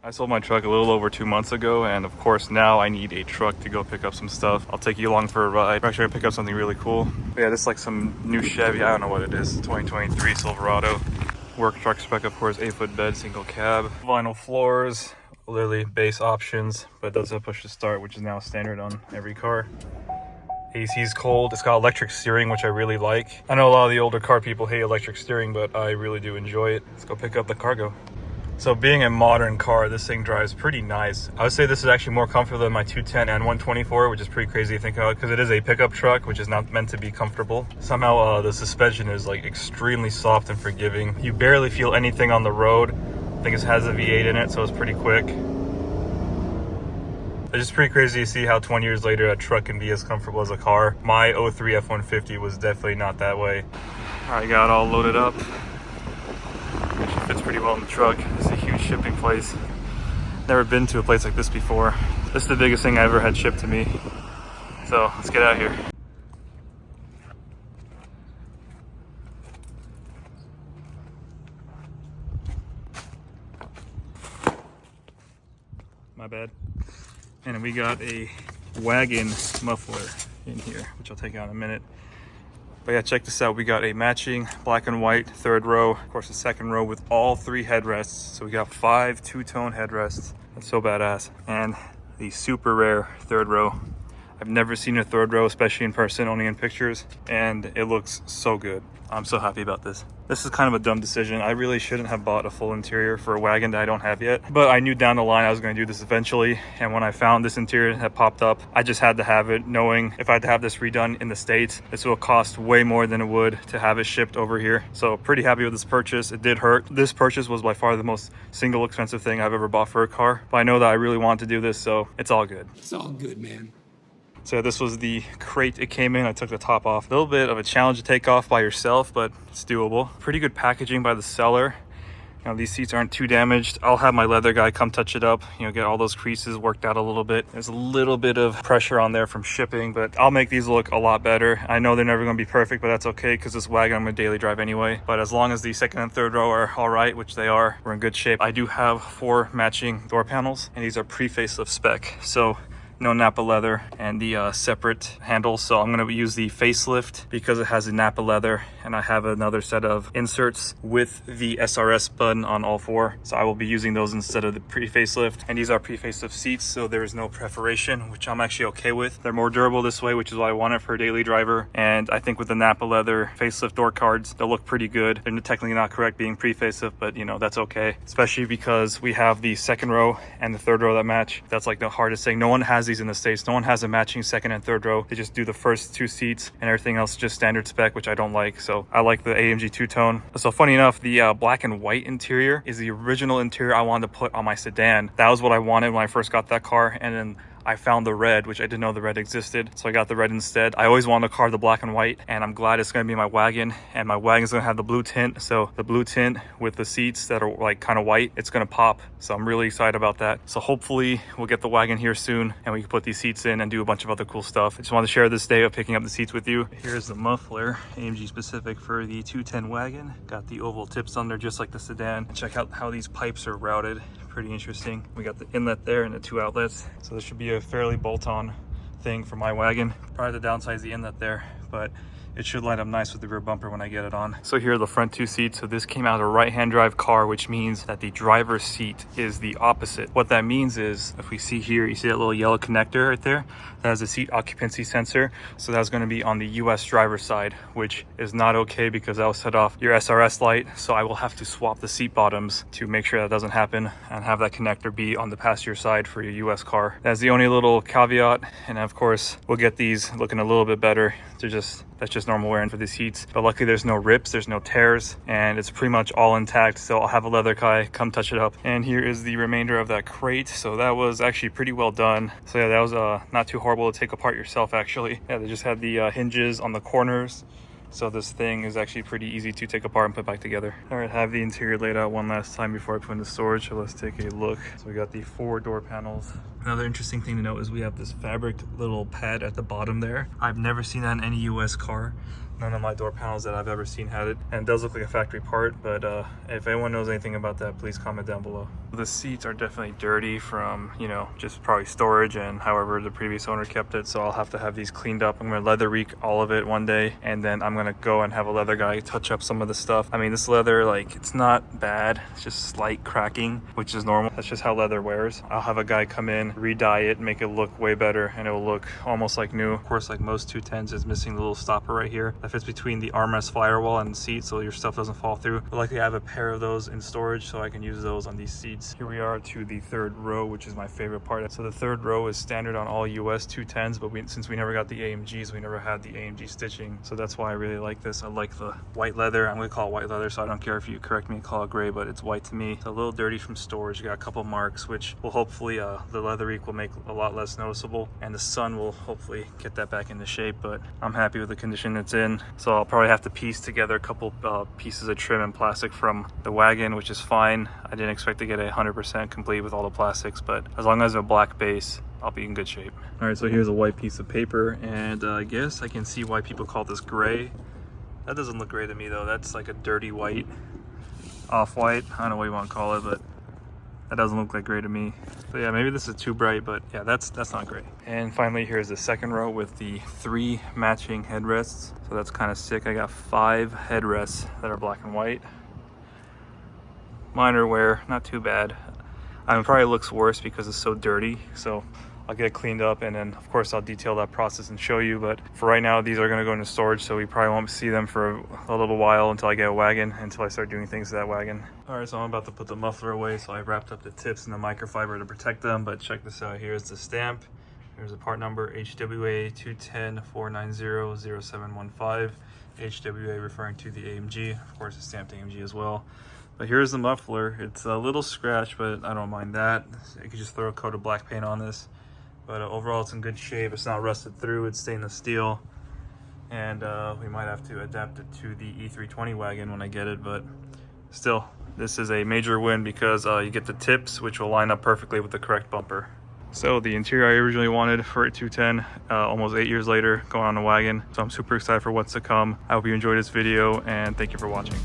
I sold my truck a little over 2 months ago, and of course now I need a truck to go pick up some stuff. I'll take you along for a ride. I'm actually gonna pick up something really cool. But yeah, this is like some new Chevy. I don't know what it is. 2023 Silverado. Work truck spec, of course, 8-foot bed, single cab, vinyl floors, literally base options, but it does have push to start, which is now standard on every car. AC's cold. It's got electric steering, which I really like. I know a lot of the older car people hate electric steering, but I really do enjoy it. Let's go pick up the cargo. So being a modern car, this thing drives pretty nice. I would say this is actually more comfortable than my 210 and 124, which is pretty crazy to think about because it is a pickup truck, which is not meant to be comfortable. Somehow the suspension is like extremely soft and forgiving. You barely feel anything on the road. I think it has a V8 in it, so it's pretty quick. It's just pretty crazy to see how 20 years later a truck can be as comfortable as a car. My 03 F-150 was definitely not that way. All right, got it all loaded up. Actually fits pretty well in the truck. It's a huge shipping place. Never been to a place like this before. This is the biggest thing I ever had shipped to me. So let's get out of here. My bad. And we got a Wagon muffler in here, which I'll take out in a minute. But yeah, check this out. We got a matching black and white third row. Of course, the second row with all 3 headrests. So we got 5 two-tone headrests. That's so badass. And the super rare third row. I've never seen a third row, especially in person, only in pictures. And it looks so good. I'm so happy about this. This is kind of a dumb decision. I really shouldn't have bought a full interior for a Wagon that I don't have yet. But I knew down the line I was going to do this eventually. And when I found this interior that popped up, I just had to have it, knowing if I had to have this redone in the States, this will cost way more than it would to have it shipped over here. So pretty happy with this purchase. It did hurt. This purchase was by far the most single expensive thing I've ever bought for a car. But I know that I really wanted to do this, so it's all good. It's all good, man. So this was the crate it came in. I took the top off. A little bit of a challenge to take off by yourself, but it's doable. Pretty good packaging by the seller. You know, these seats aren't too damaged. I'll have my leather guy come touch it up, you know, get all those creases worked out a little bit. There's a little bit of pressure on there from shipping, but I'll make these look a lot better. I know they're never gonna be perfect, but that's okay because this Wagon I'm gonna daily drive anyway. But as long as the second and third row are all right, which they are, we're in good shape. I do have 4 matching door panels, and these are pre-facelift spec. So no Napa leather and the separate handles. So I'm going to use the facelift because it has a Napa leather, and I have another set of inserts with the SRS button on all 4. So I will be using those instead of the pre-facelift. And these are pre-facelift seats, so there is no perforation, which I'm actually okay with. They're more durable this way, which is what I wanted for a daily driver. And I think with the Napa leather facelift door cards, they'll look pretty good. They're technically not correct being pre-facelift, but you know, that's okay. Especially because we have the second row and the third row that match. That's like the hardest thing. No one has these in the States. No one has a matching second and third row. They just do the first 2 seats, and everything else just standard spec, which I don't like. So I like the AMG two-tone. So funny enough, the black and white interior is the original interior I wanted to put on my sedan. That was what I wanted when I first got that car, and then I found the red, which I didn't know the red existed, so I got the red instead. I always wanted a car the black and white, and I'm glad it's going to be my Wagon, and my Wagon's going to have the blue tint. So the blue tint with the seats that are like kind of white, it's going to pop. So I'm really excited about that. So hopefully we'll get the Wagon here soon, and we can put these seats in and do a bunch of other cool stuff. I just wanted to share this day of picking up the seats with you. Here's the muffler, AMG specific for the 210 Wagon. Got the oval tips on there just like the sedan. Check out how these pipes are routed. Pretty interesting. We got the inlet there and the 2 outlets, so this should be a fairly bolt-on thing for my Wagon. Probably the downside is the inlet there, but it should line up nice with the rear bumper when I get it on. So here are the front 2 seats. So this came out of a right-hand drive car, which means that the driver's seat is the opposite. What that means is, if we see here, you see that little yellow connector right there? That has a seat occupancy sensor. So that's gonna be on the US driver's side, which is not okay because that will set off your SRS light. So I will have to swap the seat bottoms to make sure that doesn't happen and have that connector be on the passenger side for your US car. That's the only little caveat. And of course, we'll get these looking a little bit better. That's just normal wearing for the seats. But luckily there's no rips, there's no tears, and it's pretty much all intact. So I'll have a leather guy come touch it up. And here is the remainder of that crate. So that was actually pretty well done. So yeah, that was not too horrible to take apart yourself actually. Yeah, they just had the hinges on the corners. So this thing is actually pretty easy to take apart and put back together. All right, have the interior laid out one last time before I put in the storage. So let's take a look. So we got the 4 door panels. Another interesting thing to note is we have this fabric little pad at the bottom there. I've never seen that in any US car. None of my door panels that I've ever seen had it, and it does look like a factory part, but if anyone knows anything about that, please comment down below. The seats are definitely dirty from, you know, just probably storage and however the previous owner kept it, so I'll have to have these cleaned up. I'm gonna Leatherique all of it one day, and then I'm gonna go and have a leather guy touch up some of the stuff. I mean, this leather, like, it's not bad, it's just slight cracking, which is normal. That's just how leather wears. I'll have a guy come in, re-dye it, make it look way better, and it will look almost like new. Of course, like most 210s, it's missing the little stopper right here that fits between the armrest firewall and the seat, so your stuff doesn't fall through. But luckily I have a pair of those in storage, so I can use those on these seats. Here we are to the third row, which is my favorite part. So the third row is standard on all US 210s, but since we never got the AMGs, we never had the AMG stitching, so that's why I really like this. I like the white leather. I'm gonna call it white leather, so I don't care if you correct me and call it gray, but it's white to me. It's a little dirty from storage. You got a couple marks, which will hopefully the Leatherique will make a lot less noticeable, and the sun will hopefully get that back into shape. But I'm happy with the condition it's in, so I'll probably have to piece together a couple pieces of trim and plastic from the Wagon, which is fine. I didn't expect to get 100% complete with all the plastics, but as long as I have a black base, I'll be in good shape. All right, so here's a white piece of paper, and I guess I can see why people call this gray. That doesn't look gray to me though. That's like a dirty white, off-white. I don't know what you want to call it, but that doesn't look like gray to me. So yeah, maybe this is too bright, but yeah, that's not gray. And finally, here's the second row with the 3 matching headrests. So that's kind of sick. I got 5 headrests that are black and white. Minor wear, not too bad. I mean, it probably looks worse because it's so dirty, so I'll get it cleaned up, and then of course I'll detail that process and show you. But for right now, these are going to go into storage, so we probably won't see them for a little while until I get a Wagon, until I start doing things to that Wagon. All right, so I'm about to put the muffler away, so I wrapped up the tips and the microfiber to protect them. But check this out. Here's the stamp. Here's the part number, HWA210-490-0715. HWA referring to the AMG. Of course, it's stamped AMG as well. But here's the muffler. It's a little scratched, but I don't mind that. You could just throw a coat of black paint on this. But overall, it's in good shape. It's not rusted through. It's stainless steel. And we might have to adapt it to the E320 Wagon when I get it. But still, this is a major win because you get the tips, which will line up perfectly with the correct bumper. So the interior I originally wanted for a 210, almost 8 years later, going on the Wagon. So I'm super excited for what's to come. I hope you enjoyed this video, and thank you for watching.